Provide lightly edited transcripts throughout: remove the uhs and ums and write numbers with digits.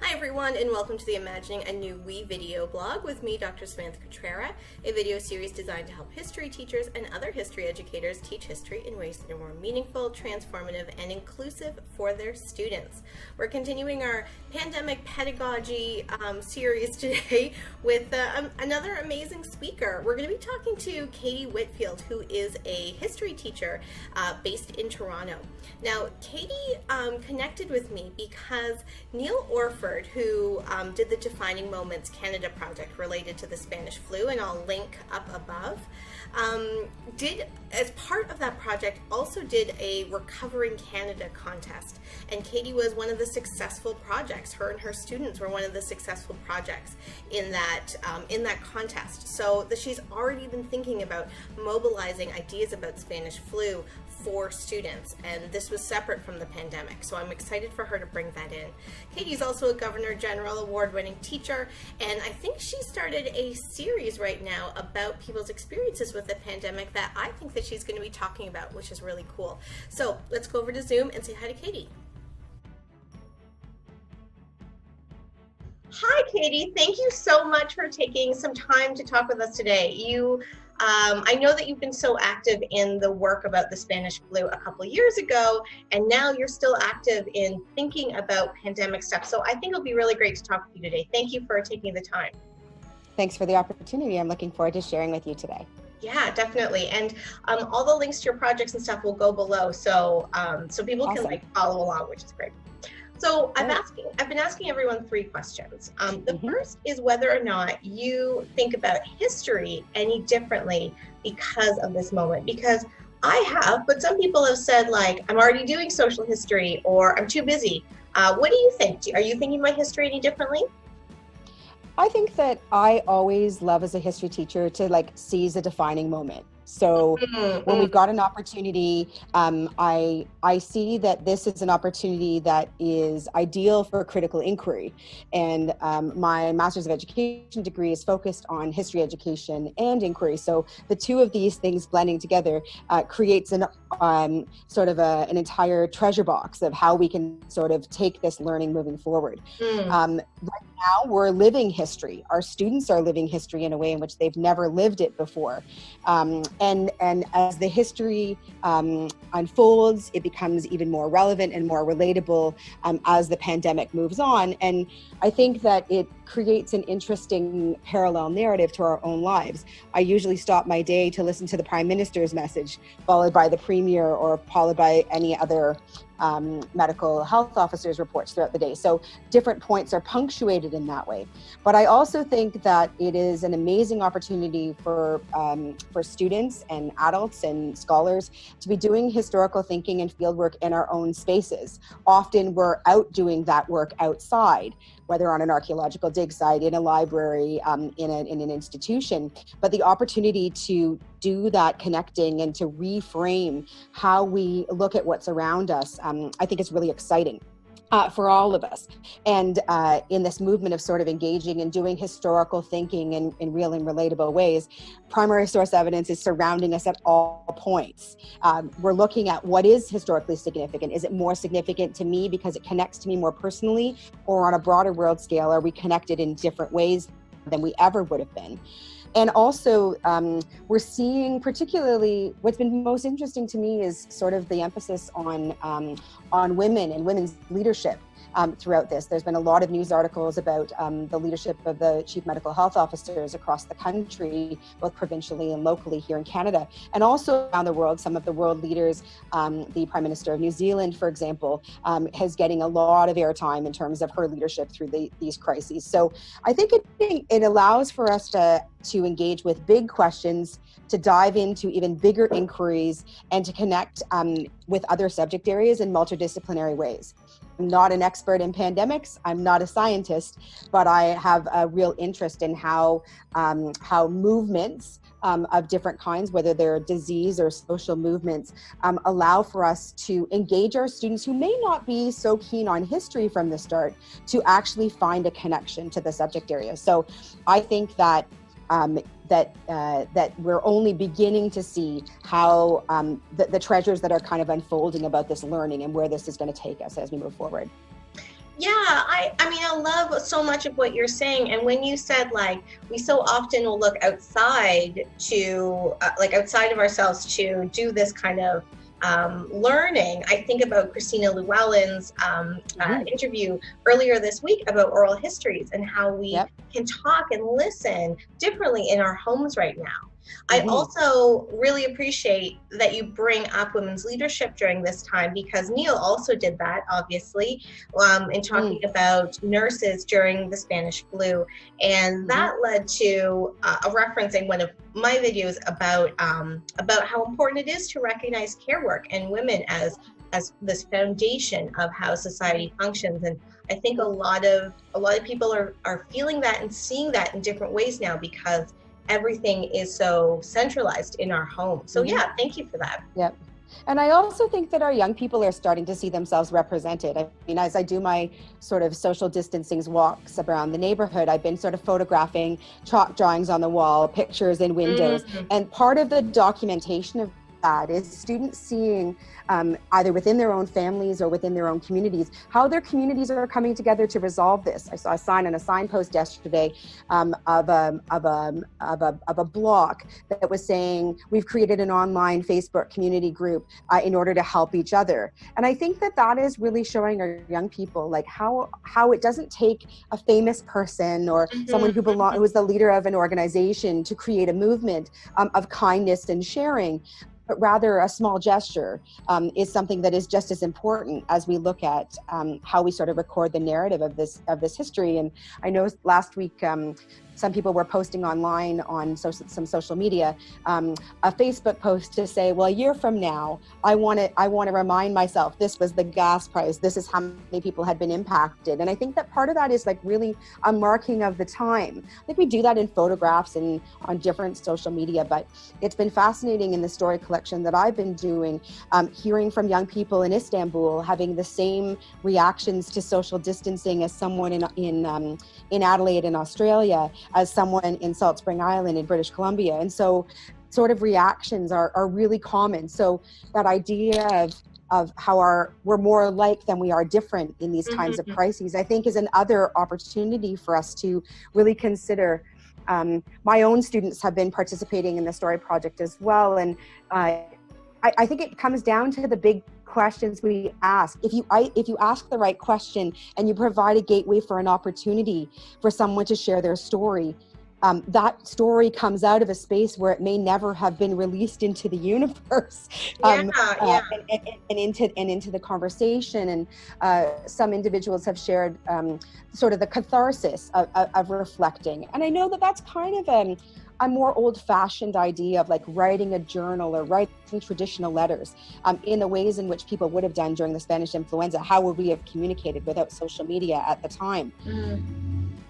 Hi everyone, and welcome to the Imagining a New We video blog with me, Dr. Samantha Cutrara, a video series designed to help history teachers and other history educators teach history in ways that are more meaningful, transformative, and inclusive for their students. We're continuing our pandemic pedagogy series today with another amazing speaker. We're going to be talking to Katy Whitfield, who is a history teacher based in Toronto. Now, Katy connected with me because Neil Orford, who did the Defining Moments Canada project related to the Spanish flu, and I'll link up above, did, as part of that project, also did a Recovering Canada contest. And Katy was one of the successful projects. Her and her students were one of the successful projects in that contest. So she's already been thinking about mobilizing ideas about Spanish flu for students, and this was separate from the pandemic, so I'm excited for her to bring that in. Katy's also a Governor General award-winning teacher, and I think she started a series right now about people's experiences with the pandemic that I think that she's going to be talking about, which is really cool. So let's go over to Zoom and say hi to Katy. Hi, Katy. Thank you so much for taking some time to talk with us today. I know that you've been so active in the work about the Spanish flu a couple of years ago, and now you're still active in thinking about pandemic stuff. So I think it'll be really great to talk with you today. Thank you for taking the time. Thanks for the opportunity. I'm looking forward to sharing with you today. Yeah, definitely. And all the links to your projects and stuff will go below, so people Awesome. can follow along, which is great. So I've been asking everyone three questions. The first is whether or not you think about history any differently because of this moment. Because I have, but some people have said, like, I'm already doing social history, or I'm too busy. What do you think? Are you thinking about history any differently? I think that I always love as a history teacher to seize a defining moment. So when we've got an opportunity, I see that this is an opportunity that is ideal for critical inquiry. And my Master's of Education degree is focused on history education and inquiry. So the two of these things blending together creates an entire treasure box of how we can sort of take this learning moving forward. Right now, we're living history. Our students are living history in a way in which they've never lived it before. And as the history unfolds, it becomes even more relevant and more relatable as the pandemic moves on. And I think that it creates an interesting parallel narrative to our own lives. I usually stop my day to listen to the Prime Minister's message, followed by the Premier, or followed by any other medical health officers' reports throughout the day. So different points are punctuated in that way. But I also think that it is an amazing opportunity for students and adults and scholars to be doing historical thinking and fieldwork in our own spaces. Often we're out doing that work outside, whether on an archaeological dig site, in a library, in an institution. But the opportunity to do that connecting and to reframe how we look at what's around us, I think is really exciting for all of us. And in this movement of sort of engaging and doing historical thinking in real and relatable ways, primary source evidence is surrounding us at all points. We're looking at what is historically significant. Is it more significant to me because it connects to me more personally, or on a broader world scale, are we connected in different ways than we ever would have been? And also, we're seeing, particularly, what's been most interesting to me is sort of the emphasis on women and women's leadership throughout this. There's been a lot of news articles about the leadership of the chief medical health officers across the country, both provincially and locally here in Canada, and also around the world. Some of the world leaders, the Prime Minister of New Zealand, for example, is getting a lot of airtime in terms of her leadership through these crises. So I think it allows for us to engage with big questions, to dive into even bigger inquiries, and to connect with other subject areas in multidisciplinary ways. I'm not an expert in pandemics. I'm not a scientist, but I have a real interest in how movements of different kinds, whether they're disease or social movements, allow for us to engage our students who may not be so keen on history from the start to actually find a connection to the subject area. So I think that that we're only beginning to see how the treasures that are kind of unfolding about this learning and where this is going to take us as we move forward. Yeah, I mean, I love so much of what you're saying. And when you said, like, we so often will look outside to, like, outside of ourselves to do this kind of learning, I think about Christina Llewellyn's interview earlier this week about oral histories and how we can talk and listen differently in our homes right now. I also really appreciate that you bring up women's leadership during this time, because Neil also did that, obviously, in talking about nurses during the Spanish flu. And that led to a reference in one of my videos about how important it is to recognize care work and women as this foundation of how society functions. And I think a lot of people are feeling that and seeing that in different ways now, because everything is so centralized in our home. So yeah, thank you for that. Yep. And I also think that our young people are starting to see themselves represented. I mean, as I do my sort of social distancing walks around the neighborhood, I've been sort of photographing chalk drawings on the wall, pictures in windows. And part of the documentation of that is students seeing either within their own families or within their own communities, how their communities are coming together to resolve this. I saw a sign on a signpost yesterday of a block that was saying, we've created an online Facebook community group in order to help each other. And I think that is really showing our young people, like how it doesn't take a famous person or someone who is the leader of an organization to create a movement of kindness and sharing, but rather a small gesture is something that is just as important as we look at how we sort of record the narrative of this history. And I know last week, some people were posting online on some social media, a Facebook post to say, well, a year from now, I want to remind myself this was the gas price. This is how many people had been impacted. And I think that part of that is like really a marking of the time. I think we do that in photographs and on different social media, but it's been fascinating in the story collection that I've been doing, hearing from young people in Istanbul having the same reactions to social distancing as someone in Adelaide in Australia, as someone in Salt Spring Island in British Columbia. And so sort of reactions are really common. So that idea of how we're more alike than we are different in these times of crises, I think is another opportunity for us to really consider. My own students have been participating in the story project as well. And I think it comes down to the big questions we ask. If you ask the right question and you provide a gateway for an opportunity for someone to share their story, that story comes out of a space where it may never have been released into the universe, and into the conversation. And some individuals have shared sort of the catharsis of reflecting. And I know that that's kind of a more old-fashioned idea of like writing a journal or writing traditional letters in the ways in which people would have done during the Spanish influenza. How would we have communicated without social media at the time?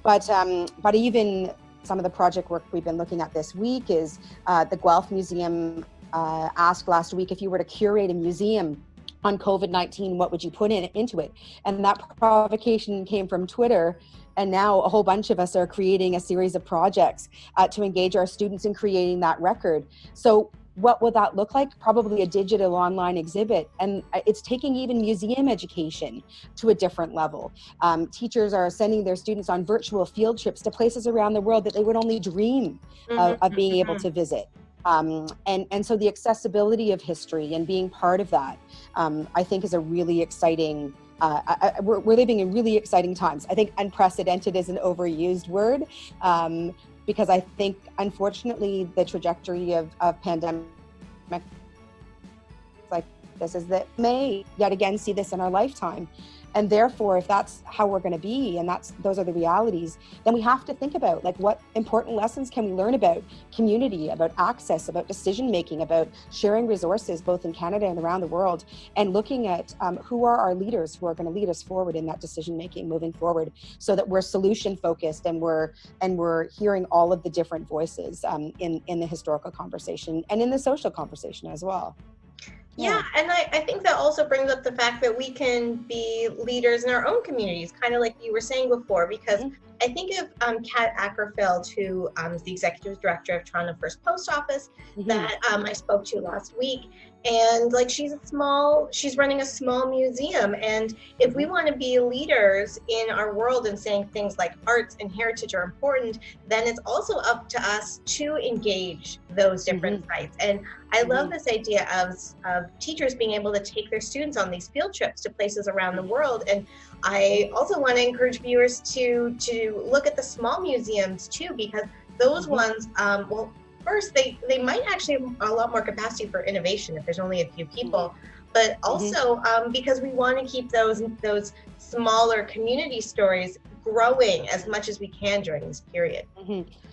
But even some of the project work we've been looking at this week is the Guelph Museum asked last week, if you were to curate a museum on COVID-19, what would you put into it? And that provocation came from Twitter. And now a whole bunch of us are creating a series of projects to engage our students in creating that record. So what will that look like? Probably a digital online exhibit. And it's taking even museum education to a different level. Teachers are sending their students on virtual field trips to places around the world that they would only dream of being able to visit. And so the accessibility of history and being part of that, I think is a really exciting, we're living in really exciting times. I think unprecedented is an overused word, because I think, unfortunately, the trajectory of pandemic like this is that may yet again see this in our lifetime. And therefore, if that's how we're going to be, and those are the realities, then we have to think about like what important lessons can we learn about community, about access, about decision making, about sharing resources both in Canada and around the world, and looking at who are our leaders who are going to lead us forward in that decision making moving forward, so that we're solution focused and we're hearing all of the different voices in the historical conversation and in the social conversation as well. Yeah, and I think that also brings up the fact that we can be leaders in our own communities, kind of like you were saying before, because I think of Kat Ackerfeld, who is the executive director of Toronto First Post Office, that I spoke to last week. And like, she's running a small museum. And if we want to be leaders in our world and saying things like arts and heritage are important, then it's also up to us to engage those different sites. And I love this idea of teachers being able to take their students on these field trips to places around the world. And I also want to encourage viewers to look at the small museums too, because those ones, first, they might actually have a lot more capacity for innovation if there's only a few people, but also because we want to keep those smaller community stories growing as much as we can during this period.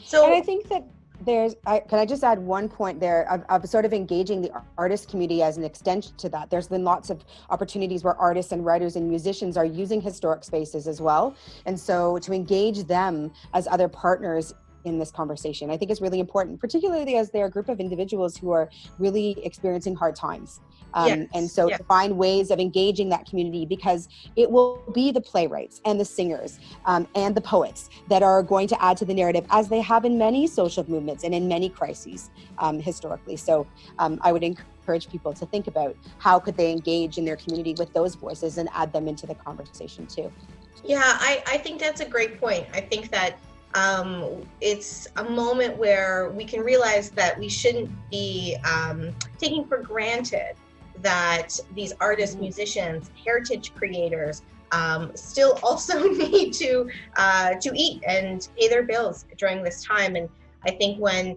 So, and I think that can I just add one point there of sort of engaging the artist community as an extension to that. There's been lots of opportunities where artists and writers and musicians are using historic spaces as well. And so to engage them as other partners in this conversation, I think is really important, particularly as they're a group of individuals who are really experiencing hard times. And so to find ways of engaging that community, because it will be the playwrights and the singers and the poets that are going to add to the narrative, as they have in many social movements and in many crises historically. So I would encourage people to think about how could they engage in their community with those voices and add them into the conversation too. Yeah, I think that's a great point. I think that it's a moment where we can realize that we shouldn't be taking for granted that these artists, musicians, heritage creators still also need to eat and pay their bills during this time. And I think when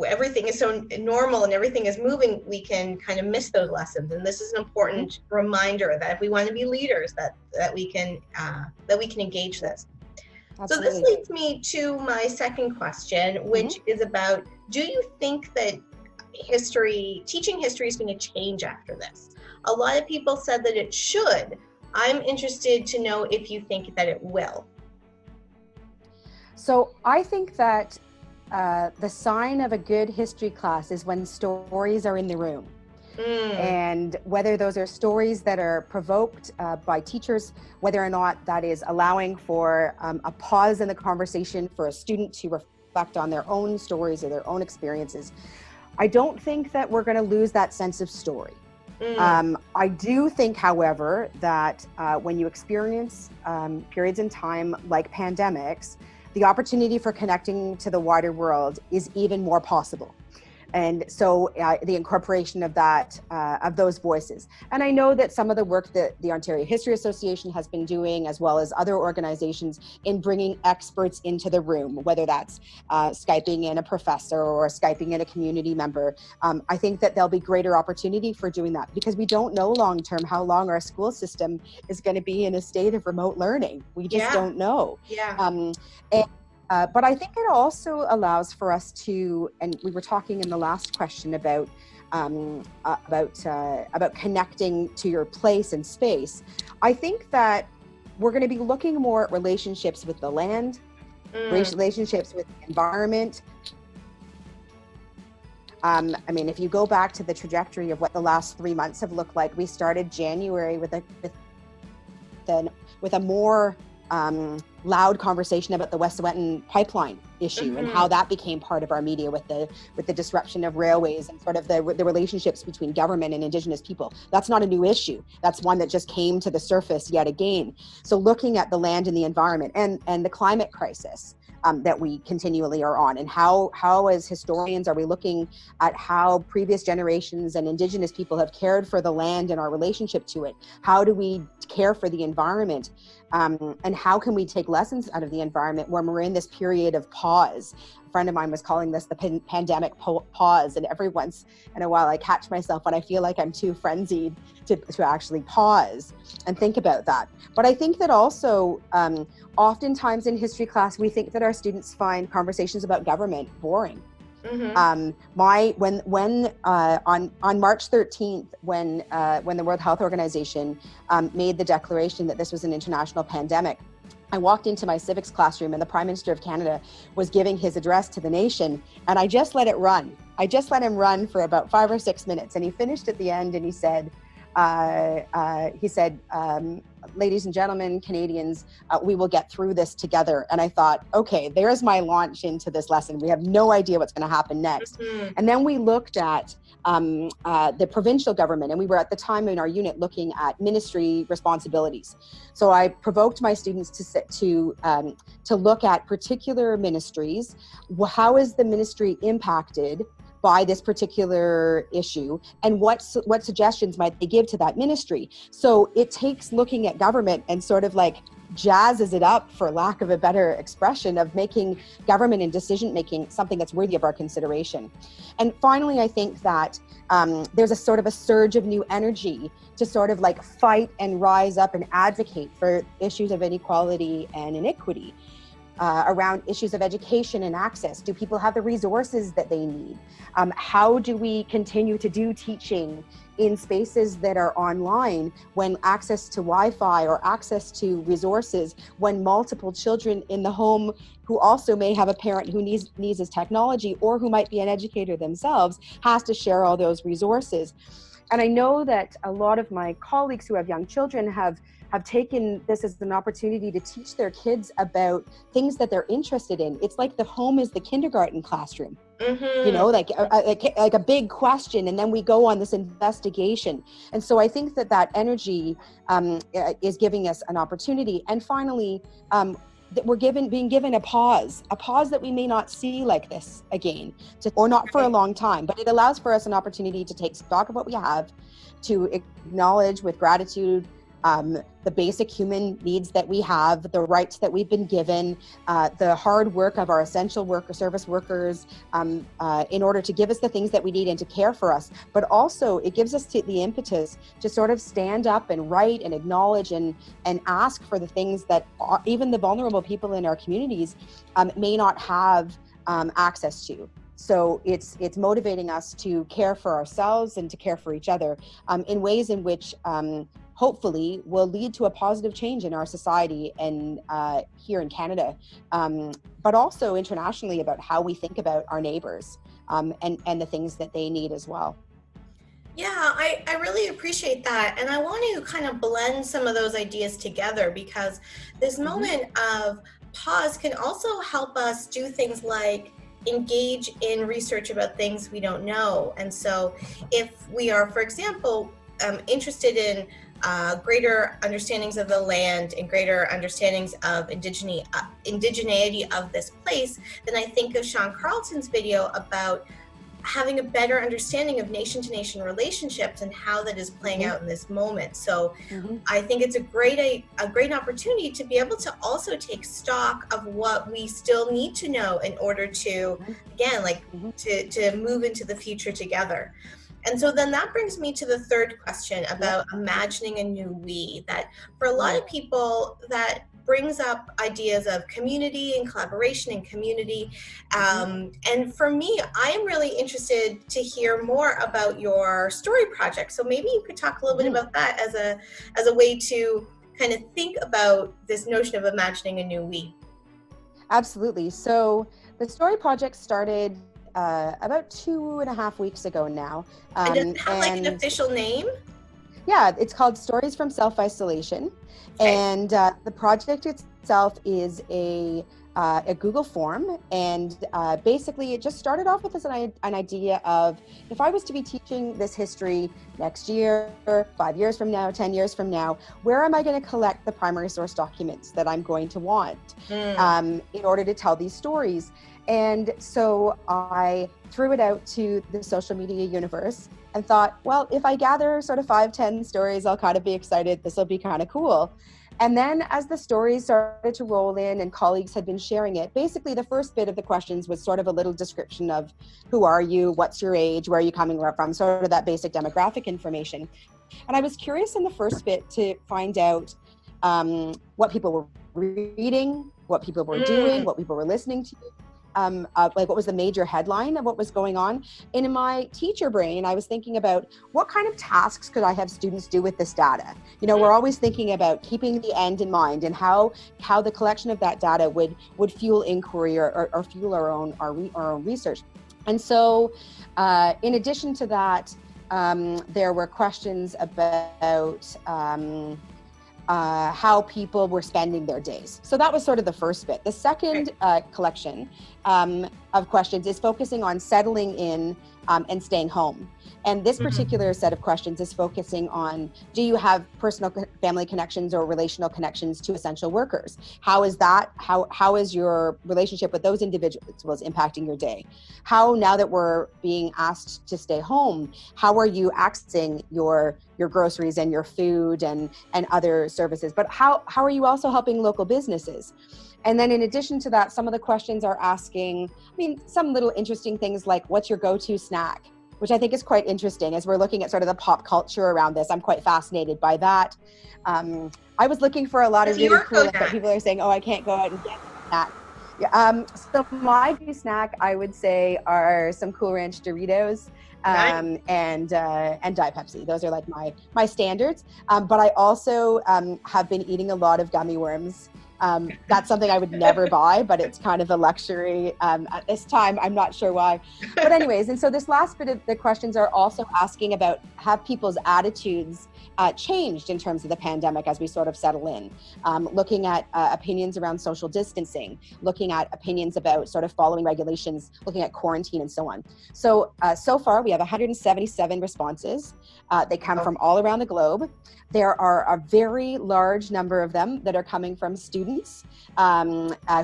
everything is so normal and everything is moving, we can kind of miss those lessons. And this is an important reminder that if we want to be leaders, that we can engage this. Absolutely. So this leads me to my second question, which is about, do you think that teaching history is going to change after this? A lot of people said that it should. I'm interested to know if you think that it will. So I think that the sign of a good history class is when stories are in the room. And whether those are stories that are provoked by teachers, whether or not that is allowing for a pause in the conversation for a student to reflect on their own stories or their own experiences, I don't think that we're going to lose that sense of story. I do think, however, that when you experience periods in time like pandemics, the opportunity for connecting to the wider world is even more possible. And so the incorporation of that, of those voices. And I know that some of the work that the Ontario History Association has been doing, as well as other organizations, in bringing experts into the room, whether that's Skyping in a professor or Skyping in a community member, I think that there'll be greater opportunity for doing that, because we don't know long-term how long our school system is going to be in a state of remote learning. We just don't know. But I think it also allows for us to, and we were talking in the last question about connecting to your place and space. I think that we're going to be looking more at relationships with the land, relationships with the environment. I mean, if you go back to the trajectory of what the last 3 months have looked like, we started January with a more loud conversation about the Wet'suwet'en pipeline issue and how that became part of our media with the disruption of railways and sort of the relationships between government and Indigenous people. That's not a new issue. That's one that just came to the surface yet again. So looking at the land and the environment and the climate crisis that we continually are on, and how as historians are we looking at how previous generations and Indigenous people have cared for the land and our relationship to it? How do we care for the environment? And how can we take lessons out of the environment when we're in this period of pause? A friend of mine was calling this the pandemic pause, and every once in a while I catch myself when I feel like I'm too frenzied to actually pause and think about that. But I think that also oftentimes in history class we think that our students find conversations about government boring. On March 13th, when the World Health Organization made the declaration that this was an international pandemic, I walked into my civics classroom and the Prime Minister of Canada was giving his address to the nation, and I just let it run. I just let him run for about 5 or 6 minutes, and he finished at the end and he said, ladies and gentlemen, Canadians, we will get through this together. And I thought, okay, there's my launch into this lesson. We have no idea what's going to happen next. And then we looked at the provincial government, and we were at the time in our unit looking at ministry responsibilities. So I provoked my students to look at particular ministries. How is the ministry impacted by this particular issue, and what suggestions might they give to that ministry? So it takes looking at government and sort of like jazzes it up, for lack of a better expression, of making government and decision making something that's worthy of our consideration. And finally, I think that there's a sort of a surge of new energy to sort of like fight and rise up and advocate for issues of inequality and inequity. Around issues of education and access. Do people have the resources that they need? How do we continue to do teaching in spaces that are online when access to Wi-Fi or access to resources, when multiple children in the home who also may have a parent who needs this technology, or who might be an educator themselves, has to share all those resources? And I know that a lot of my colleagues who have young children have taken this as an opportunity to teach their kids about things that they're interested in. It's like the home is the kindergarten classroom, you know, like a big question, and then we go on this investigation. And so I think that energy is giving us an opportunity. And finally, that we're being given a pause that we may not see like this again, or not for a long time, but it allows for us an opportunity to take stock of what we have, to acknowledge with gratitude the basic human needs that we have, the rights that we've been given, the hard work of our essential service workers, in order to give us the things that we need and to care for us. But also it gives us the impetus to sort of stand up and write and acknowledge and ask for the things that even the vulnerable people in our communities may not have access to. So it's motivating us to care for ourselves and to care for each other in ways in which hopefully will lead to a positive change in our society and here in Canada, but also internationally, about how we think about our neighbors and the things that they need as well. Yeah, I really appreciate that. And I want to kind of blend some of those ideas together, because this moment of pause can also help us do things like engage in research about things we don't know. And so if we are, for example, interested in greater understandings of the land and greater understandings of indigeneity of this place, then I think of Sean Carlton's video about having a better understanding of nation-to-nation relationships and how that is playing out in this moment. So I think it's a great opportunity to be able to also take stock of what we still need to know in order to, again, to move into the future together. And so then that brings me to the third question about imagining a new we, that for a lot of people that brings up ideas of community and collaboration and community. And for me, I am really interested to hear more about your story project. So maybe you could talk a little bit about that as a way to kind of think about this notion of imagining a new we. Absolutely. So the story project started about 2.5 weeks ago now. And does it have like an official name? Yeah, it's called Stories from Self-Isolation. Okay. And the project itself is a Google form. And basically it just started off with an idea of, if I was to be teaching this history next year, 5 years from now, 10 years from now, where am I going to collect the primary source documents that I'm going to want in order to tell these stories? And so I threw it out to the social media universe and thought, well, if I gather sort of 5-10 stories, I'll kind of be excited. This will be kind of cool. And then as the stories started to roll in and colleagues had been sharing it, basically the first bit of the questions was sort of a little description of who are you, what's your age, where are you coming from, sort of that basic demographic information. And I was curious in the first bit to find out what people were reading, what people were doing, what people were listening to. Like what was the major headline of what was going on. And in my teacher brain, I was thinking about what kind of tasks could I have students do with this data? You know, we're always thinking about keeping the end in mind and how the collection of that data would fuel inquiry or fuel our own research. And so in addition to that, there were questions about how people were spending their days. So that was sort of the first bit. The second collection of questions is focusing on settling in and staying home. And this particular set of questions is focusing on, do you have personal family connections or relational connections to essential workers? How is that, how is your relationship with those individuals impacting your day? How, now that we're being asked to stay home, how are you accessing your groceries and your food and other services? But how are you also helping local businesses? And then in addition to that, some of the questions are asking, some little interesting things like, what's your go-to snack? Which I think is quite interesting as we're looking at sort of the pop culture around this. I'm quite fascinated by that. I was looking for a lot of really cool, like, people are saying, oh, I can't go out and get a snack. Yeah, so my snack, I would say, are some Cool Ranch Doritos and Diet Pepsi. Those are like my standards. But I also have been eating a lot of gummy worms. That's something I would never buy, but it's kind of a luxury at this time. I'm not sure why. But anyways, and so this last bit of the questions are also asking about, have people's attitudes changed in terms of the pandemic as we sort of settle in? Looking at opinions around social distancing, looking at opinions about sort of following regulations, looking at quarantine and so on. So, so far we have 177 responses. They come from all around the globe. There are a very large number of them that are coming from students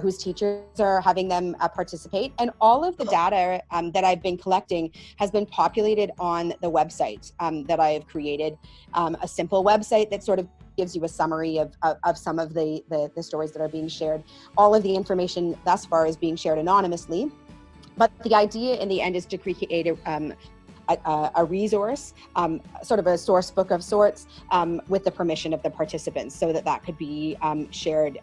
whose teachers are having them participate. And all of the data that I've been collecting has been populated on the website that I have created, a simple website that sort of gives you a summary of some of the stories that are being shared. All of the information thus far is being shared anonymously. But the idea in the end is to create a resource, sort of a source book of sorts, with the permission of the participants, so that could be shared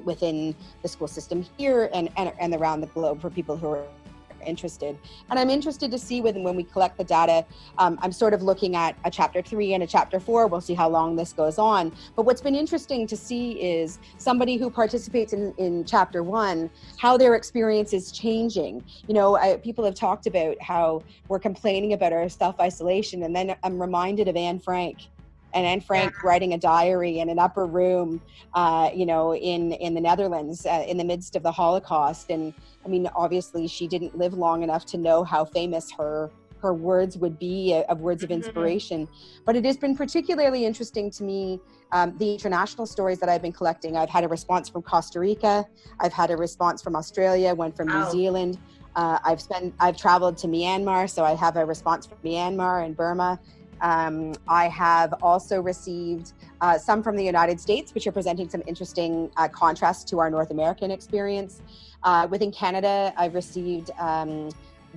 within the school system here and around the globe for people who are interested. And I'm interested to see when we collect the data, I'm sort of looking at a chapter 3 and a chapter 4. We'll see how long this goes on. But what's been interesting to see is somebody who participates in chapter 1, how their experience is changing. People have talked about how we're complaining about our self-isolation, and then I'm reminded of Anne Frank. And Anne Frank writing a diary in an upper room, in the Netherlands in the midst of the Holocaust. And obviously she didn't live long enough to know how famous her words would be, of words of inspiration. But it has been particularly interesting to me, the international stories that I've been collecting. I've had a response from Costa Rica. I've had a response from Australia, one from New Zealand. I've traveled to Myanmar, so I have a response from Myanmar and Burma. I have also received some from the United States, which are presenting some interesting contrasts to our North American experience. Within Canada, I've received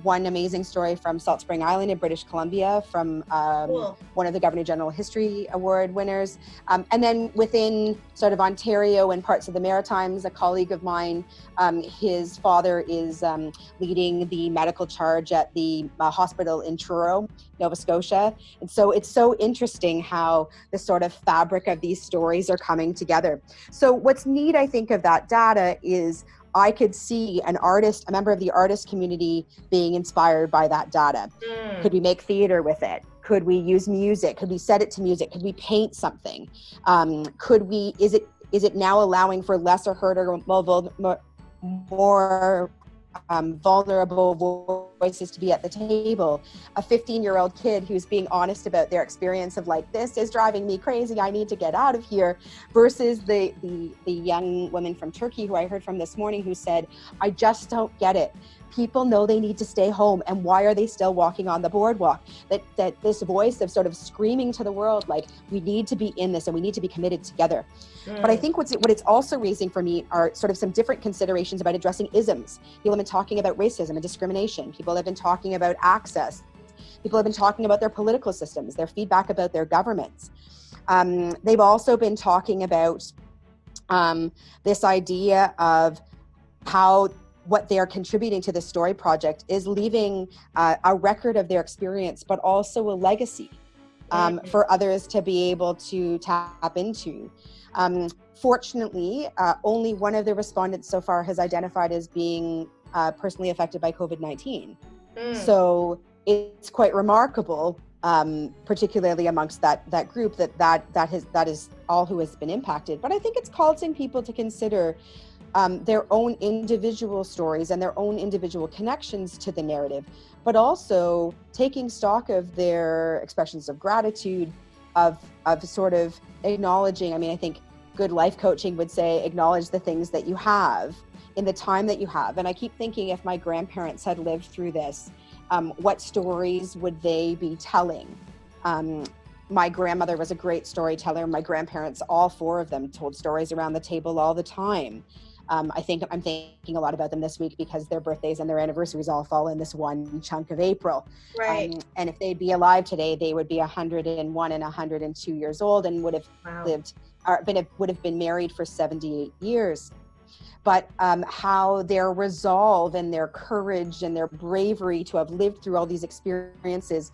one amazing story from Salt Spring Island in British Columbia from one of the Governor General History Award winners. And then within sort of Ontario and parts of the Maritimes, a colleague of mine, his father is leading the medical charge at the hospital in Truro, Nova Scotia. And so it's so interesting how the sort of fabric of these stories are coming together. So what's neat, I think, of that data is I could see an artist, a member of the artist community, being inspired by that data. Could we make theater with it? Could we use music? Could we set it to music? Could we paint something? Is it now allowing for lesser hurt or more vulnerable voices to be at the table? A 15-year-old kid who's being honest about their experience of like, this is driving me crazy, I need to get out of here, versus the young woman from Turkey who I heard from this morning who said, I just don't get it. People know they need to stay home, and why are they still walking on the boardwalk? That this voice of sort of screaming to the world, like, we need to be in this and we need to be committed together. But I think what it's also raising for me are sort of some different considerations about addressing isms. People have been talking about racism and discrimination. People have been talking about access. People have been talking about their political systems, their feedback about their governments. They've also been talking about this idea of how what they're contributing to the story project is leaving a record of their experience, but also a legacy for others to be able to tap into. Fortunately, only one of the respondents so far has identified as being personally affected by COVID-19. So it's quite remarkable particularly amongst that group, that is all who has been impacted. But I think it's causing people to consider their own individual stories and their own individual connections to the narrative, but also taking stock of their expressions of gratitude, of sort of acknowledging. I mean, I think good life coaching would say, acknowledge the things that you have in the time that you have. And I keep thinking, if my grandparents had lived through this, what stories would they be telling? My grandmother was a great storyteller. My grandparents, all four of them, told stories around the table all the time. I think I'm thinking a lot about them this week because their birthdays and their anniversaries all fall in this one chunk of April. Right. And if they'd be alive today, they would be 101 and 102 years old and would have would have been married for 78 years. But how their resolve and their courage and their bravery to have lived through all these experiences,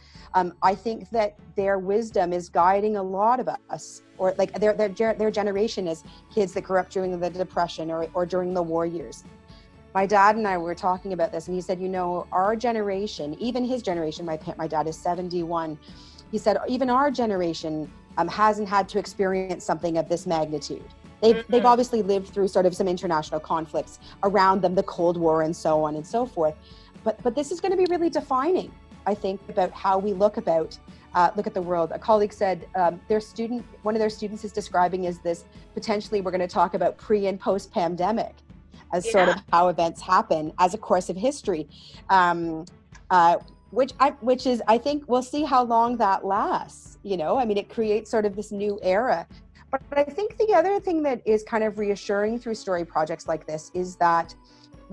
I think that their wisdom is guiding a lot of us, or like their generation as kids that grew up during the Depression or during the war years. My dad and I were talking about this, and he said, you know, our generation, even his generation, my dad is 71, he said, even our generation hasn't had to experience something of this magnitude. They've obviously lived through sort of some international conflicts around them, the Cold War and so on and so forth. But this is going to be really defining, I think, about how we look at the world. A colleague said one of their students is describing as this, potentially we're going to talk about pre and post pandemic as sort of how events happen as a course of history, which is, I think we'll see how long that lasts. You know, I mean, it creates sort of this new era. But I think the other thing that is kind of reassuring through story projects like this is that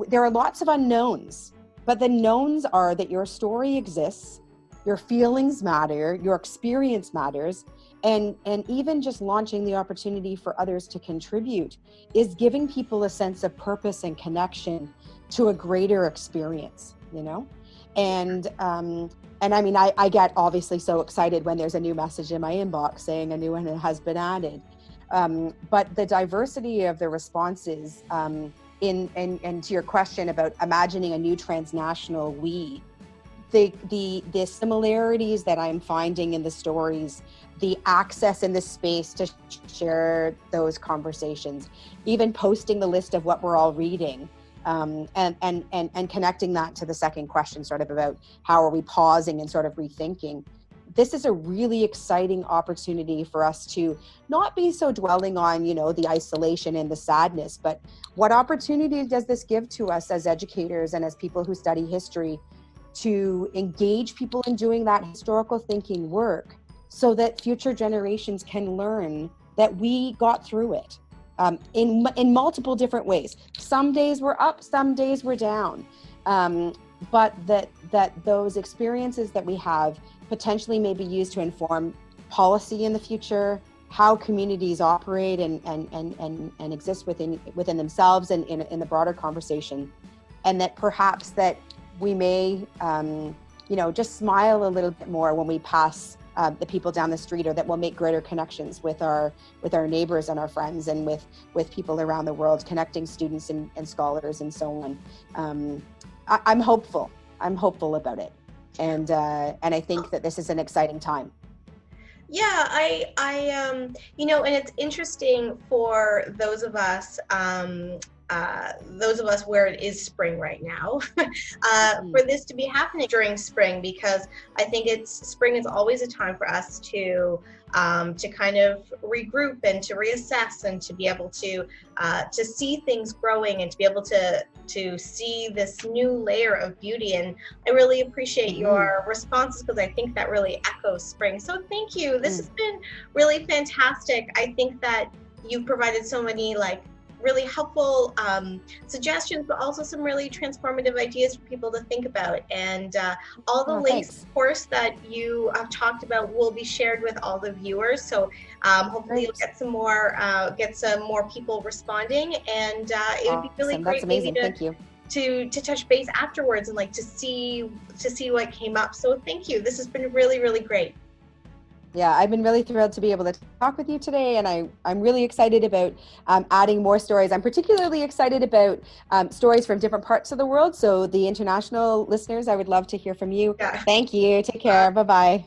there are lots of unknowns, but the knowns are that your story exists, your feelings matter, your experience matters, and even just launching the opportunity for others to contribute is giving people a sense of purpose and connection to a greater experience, you know? And I mean, I get obviously so excited when there's a new message in my inbox saying a new one has been added. But the diversity of the responses and to your question about imagining a new transnational we, the similarities that I'm finding in the stories, the access in the space to share those conversations, even posting the list of what we're all reading, and connecting that to the second question, sort of about how are we pausing and sort of rethinking. This is a really exciting opportunity for us to not be so dwelling on, you know, the isolation and the sadness, but what opportunity does this give to us as educators and as people who study history to engage people in doing that historical thinking work so that future generations can learn that we got through it. In multiple different ways. Some days we're up, some days we're down. But that those experiences that we have potentially may be used to inform policy in the future, how communities operate and exist within themselves and in the broader conversation. And that perhaps that we may, just smile a little bit more when we pass the people down the street, or that we'll make greater connections with our neighbors and our friends and with people around the world, connecting students and scholars and so on. I'm hopeful about it. And I think that this is an exciting time. Yeah, I and it's interesting for those of us where it is spring right now, for this to be happening during spring, because I think spring is always a time for us to kind of regroup and to reassess and to be able to see things growing and to be able to see this new layer of beauty. And I really appreciate your responses, because I think that really echoes spring. So thank you. This has been really fantastic. I think that you've provided so many really helpful suggestions, but also some really transformative ideas for people to think about. And all the links, of course, that you have talked about will be shared with all the viewers. So hopefully you'll get some more people responding. And it would be really great maybe to touch base afterwards and to see what came up. So thank you. This has been really, really great. Yeah, I've been really thrilled to be able to talk with you today, and I'm really excited about adding more stories. I'm particularly excited about stories from different parts of the world. So the international listeners, I would love to hear from you. Yeah. Thank you. Take care. Bye-bye.